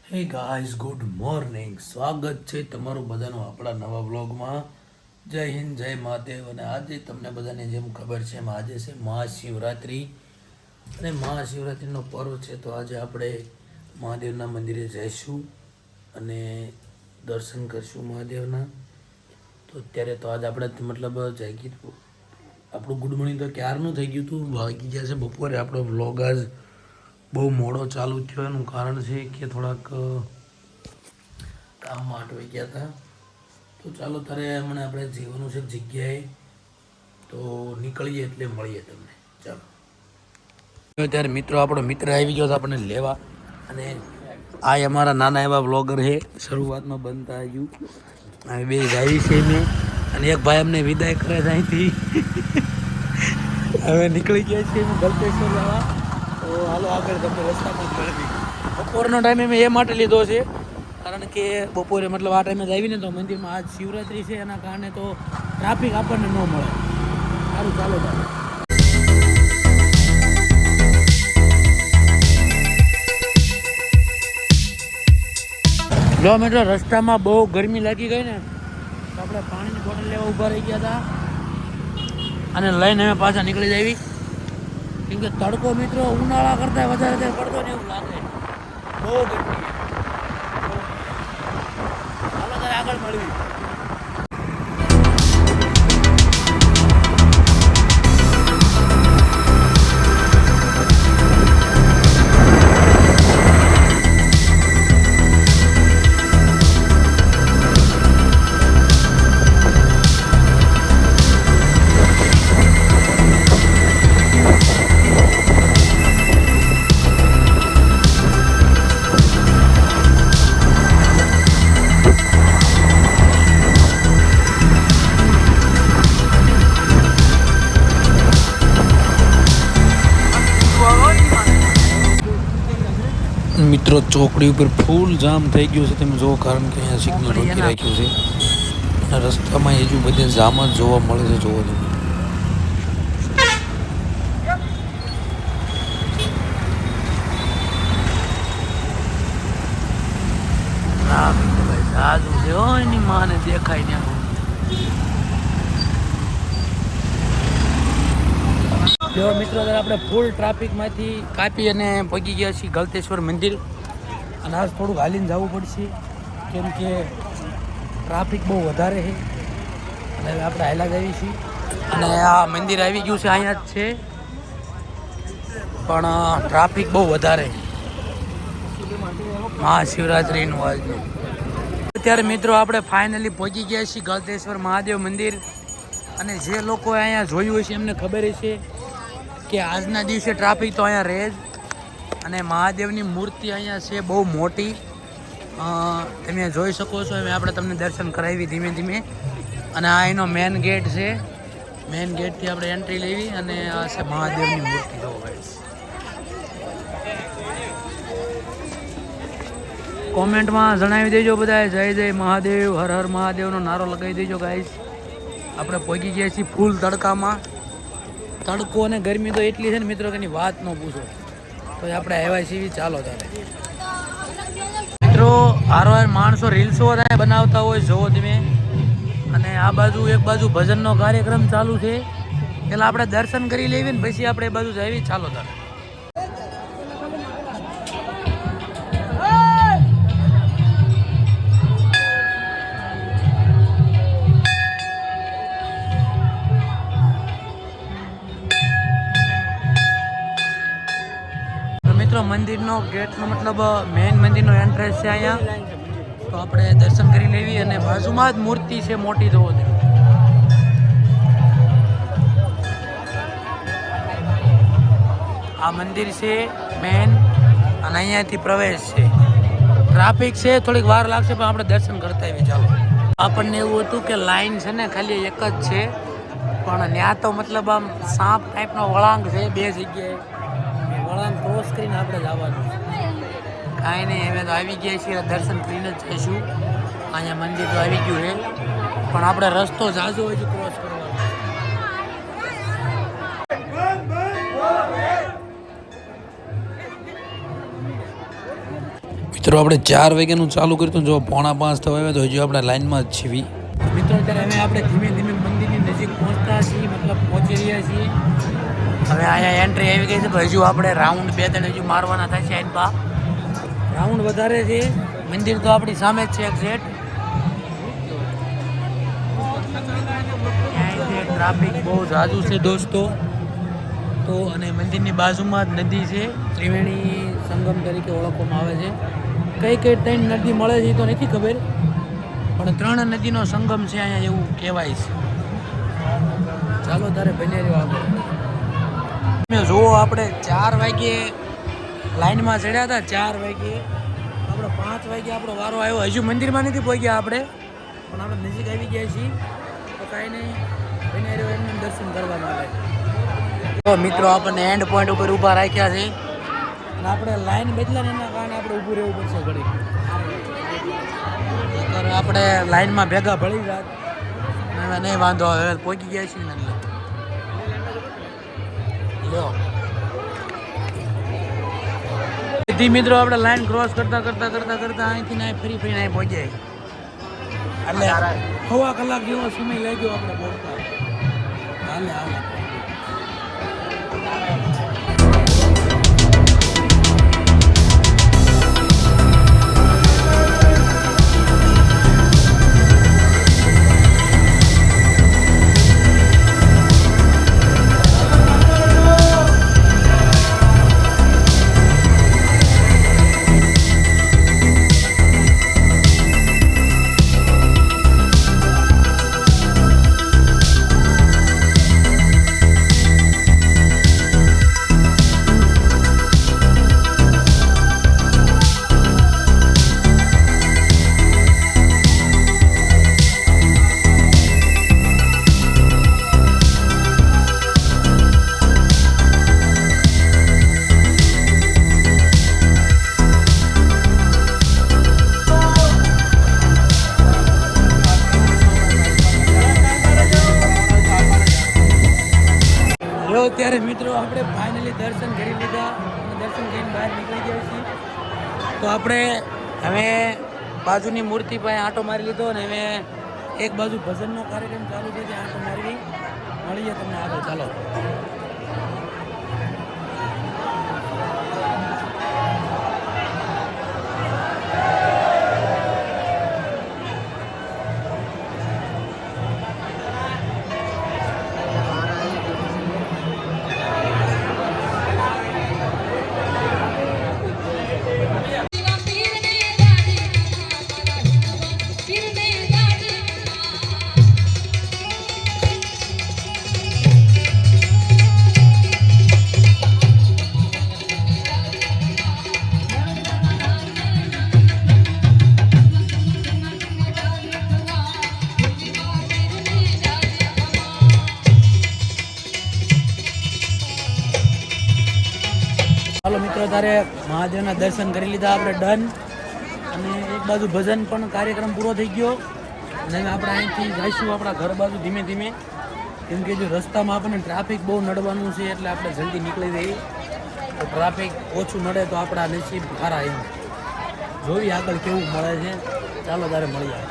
Hey guys good morning, સ્વાગત છે તમારું બધાનું આપણા નવા બ્લોગમાં. જય હિન્દ, જય મહાદેવ. અને આજે તમને બધાને જેમ ખબર છે એમ આજે છે મહાશિવરાત્રિ. અને મહાશિવરાત્રિનો પર્વ છે, તો આજે આપણે મહાદેવના મંદિરે જઈશું અને દર્શન કરીશું મહાદેવના. તો અત્યારે તો આજે આપણે મતલબ જાગી આપણું ગુડ મોર્નિંગ તો ક્યારનું થઈ ગયું હતું, વાગી ગયા છે બપોરે. આપણો વ્લોગ આજ બહુ મોડો ચાલુ થયો. એનું કારણ છે કે થોડાક કામમાં અટવાઈ ગયા હતા. તો ચાલો તારે હમણાં આપણે જવાનું છે જગ્યાએ, તો નીકળીએ એટલે મળીએ તમને. ચાલો ત્યારે મિત્રો, આપણો મિત્ર આવી ગયો હતો આપણને લેવા. અને આ અમારા નાના એવા બ્લોગર છે, શરૂઆતમાં બનતા આવ્યું. હવે બે આવી છે મેં, અને એક ભાઈ અમને વિદાય કરે છે અહીંથી. હવે નીકળી ગયા છીએ ગલતેશ્વર જવા. તો હાલો આગળ તમને રસ્તામાં જ મળવી. બપોરનો ટાઈમ મેં એ માટે લીધો છે કારણ કે બપોરે મતલબ આ ટાઈમે જ આવીને તો મંદિરમાં આજ શિવરાત્રિ છે, એના કારણે તો ટ્રાફિક આપણને ન મળે. સારું, ચાલો ચાલો. જો મિત્રો, રસ્તામાં બહુ ગરમી લાગી ગઈ ને, તો આપણે પાણીની બોટલ લેવા ઊભા રહી ગયા હતા અને લઈને અમે પાછા નીકળી જાવી. કેમ કે તડકો મિત્રો ઉનાળા કરતાં વધારે પડતો ને એવું લાગે, બહુ ગરમી. હાલો તારે આગળ મળવી. મિત્રો, ચોકડી ઉપર ફૂલ જામ થઈ ગયું છે, તમે જુઓ. કારણ કે અહીંયા સિગ્નલ રોકી રાખ્યું છે અને રસ્તામાં હજુ બધે જામ જ જોવા મળે છે. જોવો તમે. સાદું છે હો, એની માને દેખાય ને. જો મિત્રો, આપણે ફૂલ ટ્રાફિકમાંથી કાપી અને પગી ગયા છીએ ગલતેશ્વર મંદિર. અને આજ થોડુંક હાલીને જવું પડશે કેમ કે ટ્રાફિક બહુ વધારે છે. અને હવે આપણે હાલા જઈએ છીએ અને આ મંદિર આવી ગયું છે, અહીંયા જ છે, પણ ટ્રાફિક બહુ વધારે. મહાશિવરાત્રિનું આજનું. અત્યારે મિત્રો આપણે ફાઇનલી પહોંચી ગયા છીએ ગલતેશ્વર મહાદેવ મંદિર. અને જે લોકો અહીંયા જોયું હશે એમને ખબર હશે કે આજના દિવસે ટ્રાફિક તો અહીંયા રહે જ. અને મહાદેવની મૂર્તિ અહીંયા છે બહુ મોટી, તમે જોઈ શકો છો. એમ આપણે તમને દર્શન કરાવી ધીમે ધીમે. અને આ એનો મેન ગેટ છે, મેન ગેટથી આપણે એન્ટ્રી લેવી. અને આ છે મહાદેવની મૂર્તિ. જોવો ગાઈસ, કોમેન્ટમાં જણાવી દેજો બધા જય જય મહાદેવ, હર હર મહાદેવનો નારો લગાવી દેજો ગાઈસ. આપણે પહોંચી ગયા છીએ ફૂલ તડકામાં. તડકો અને ગરમી તો એટલી છે ને મિત્રો કે એની વાત ન પૂછો. તો આપણે આવ્યા છીએ. ચાલો તારે મિત્રો, હારવાર માણસો રીલ્સો બનાવતા હોય, જોવો તમે. અને આ બાજુ એક બાજુ ભજનનો કાર્યક્રમ ચાલુ છે. પેલા આપણે દર્શન કરી લેવી ને પછી આપણે એ બાજુ જઈએ. ચાલો તારે. મંદિરનો ગેટનો મતલબ મેઇન મંદિરનો એન્ટ્રન્સ છે અહીંયા. તો આપણે દર્શન કરી લેવી. અને બાજુમાં જ મૂર્તિ છે મોટી. જોવો છો, આ મંદિર છે મેઇન. અને અહીંયાથી પ્રવેશ છે. ટ્રાફિક છે, થોડીક વાર લાગશે, પણ આપણે દર્શન કરતા આવીએ. ચાલો. આપણને એવું હતું કે લાઈન છે ને ખાલી એક જ છે, પણ ત્યાં તો મતલબ આમ સાપ ટાઈપનો વળાંક છે બે જગ્યાએ. વળાંક ક્રોસ કરીને આપણે જવાનું. કાંઈ નહીં, હવે તો આવી ગયા છીએ, દર્શન કરીને જ જઈશું. અહીંયા મંદિર તો આવી ગયું છે, પણ આપણે રસ્તો જાજો હજુ ક્રોસ કરવાનો. મિત્રો આપણે 4 વાગ્યાનું ચાલુ કર્યું જો 4:45 થવા આવ્યા તો હજુ આપણે લાઈનમાં જ છીએ મિત્રો. અત્યારે અમે આપણે ધીમે ધીમે મંદિરની નજીક પહોંચતા છીએ, મતલબ પહોંચી રહ્યા છીએ. હવે અહીંયા એન્ટ્રી આવી ગઈ છે તો હજુ આપણે રાઉન્ડ 2-3 હજુ મારવાના થાય છે. આઈનપા રાઉન્ડ વધારે છે. મંદિર તો આપણી સામે જ છે એક્ઝેક્ટ. ટ્રાફિક બહુ ઝાઝું છે દોસ્તો. તો અને મંદિરની બાજુમાં જ નદી છે, ત્રિવેણી સંગમ તરીકે ઓળખવામાં આવે છે. કઈ 3 નદી મળે છે એ તો નથી ખબર, પણ 3 નદીનો સંગમ છે અહીંયા એવું કહેવાય છે. ચાલો તારે બને રહ્યો આગળ. જુઓ આપણે 4 વાગ્યે લાઈનમાં ચડ્યા હતા. 4 વાગ્યે આપણે 5 વાગ્યે આપણો વારો આવ્યો. હજુ મંદિરમાં નથી પહોંચ્યા આપણે, પણ આપણે નજીક આવી ગયા છીએ. તો કાંઈ નહીં, બને રહ્યો એમને દર્શન કરવા માટે. તો મિત્રો આપણને એન્ડ પોઈન્ટ ઉપર ઊભા રાખ્યા છે અને આપણે લાઈન બદલાને એના કારણે આપણે ઊભું રહેવું પડશે ઘડી. આપણે લાઈનમાં ભેગા ભળી જાત હવે નહીં વાંધો હવે પહોંચી ગયા છીએ ને લ્યો. સીધી મિત્રો આપણે લાઈન ક્રોસ કરતા અહીંથી ના ફરી અહીં પહોંચ્યા. એટલે 1/2 કલાક જેવો સમય લાગ્યો આપણે પહોંચતા. હાલે અત્યારે મિત્રો આપણે ફાઇનલી દર્શન કરી લીધા અને દર્શન કરીને બહાર નીકળી ગયા છીએ. તો આપણે હવે બાજુની મૂર્તિ પાસે આંટો મારી લીધો અને હવે એક બાજુ ભજનનો કાર્યક્રમ ચાલુ છે ત્યાં આંટો મારવી. મળીએ તમને આગળ. ચાલો. ચાલો મિત્રો, તારે મહાદેવના દર્શન કરી લીધા આપણે ડન. અને એક બાજુ ભજન પણ કાર્યક્રમ પૂરો થઈ ગયો અને આપણે અહીંથી જઈશું આપણા ઘર બાજુ ધીમે ધીમે, કેમ કે જો રસ્તામાં આપણને ટ્રાફિક બહુ નડવાનું છે એટલે આપણે જલ્દી નીકળી જઈએ. તો ટ્રાફિક ઓછું નડે તો આપણા નસીબ સારા એમ. જોઈ આગળ કેવું મળે છે. ચાલો તારે મળીએ.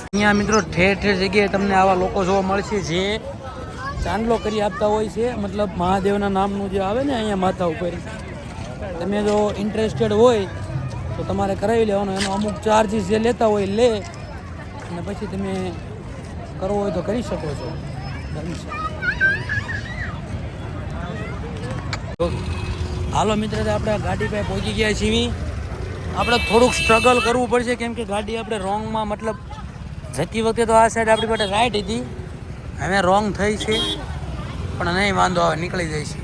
અહીંયા મિત્રો ઠેર ઠેર જગ્યાએ તમને આવા લોકો જોવા મળશે જે ચાંદલો કરી આપતા હોય છે. મતલબ મહાદેવના નામનું જે આવે ને અહીંયા માથા ઉપર, તમે જો ઇન્ટરેસ્ટેડ હોય તો તમારે કરાવી લેવાનો. એનો અમુક ચાર્જીસ જે લેતા હોય લે અને પછી તમે કરવો હોય તો કરી શકો છો. હાલો મિત્ર, આપણે ગાડી પાસે પહોંચી ગયા છીએ. આપણે થોડુંક સ્ટ્રગલ કરવું પડશે કેમ કે ગાડી આપણે રોંગમાં, મતલબ જતી વખતે તો આ સાઈડ આપણી પાસે રાઈટ હતી, હવે રોંગ થઈ છે, પણ નહીં વાંધો આવે, નીકળી જાય છે.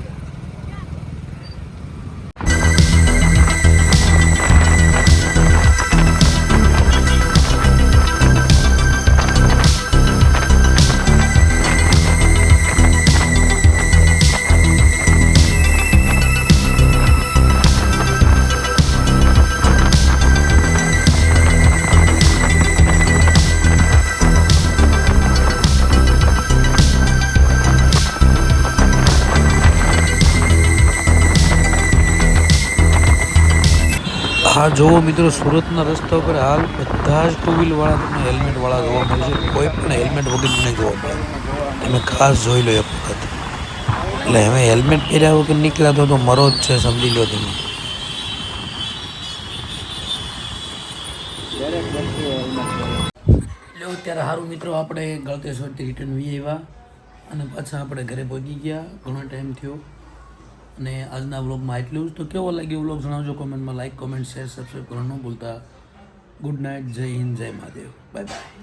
આ જોવો મિત્રો, સુરતના રસ્તા ઉપર હાલ બધા જ ટુ વ્હીલવાળા તમને હેલ્મેટવાળા જોવા મળશે. કોઈ પણ હેલ્મેટ વગર નહીં જોવા મળે. તમે ખાસ જોઈ લો એક વખત. એટલે હવે હેલ્મેટ પહેર્યા વગર નીકળ્યા તો મરો જ છે, સમજી લો તમે. એટલે અત્યારે સારું મિત્રો, આપણે ગળતેશ્વરથી રિટર્ન વી આવ્યા અને પાછા આપણે ઘરે પહોંચી ગયા. ઘણો ટાઈમ થયો અને આજના વ્લોગમાં એટલું જ. તો કેવો લાગ્યો વ્લોગ જણાવજો કોમેન્ટમાં. લાઈક, કોમેન્ટ, શેર, સબસ્ક્રાઈબ કરવાનું ન ભૂલતા. ગુડ નાઇટ, જય હિન્દ, જય મહાદેવ, બાય બાય.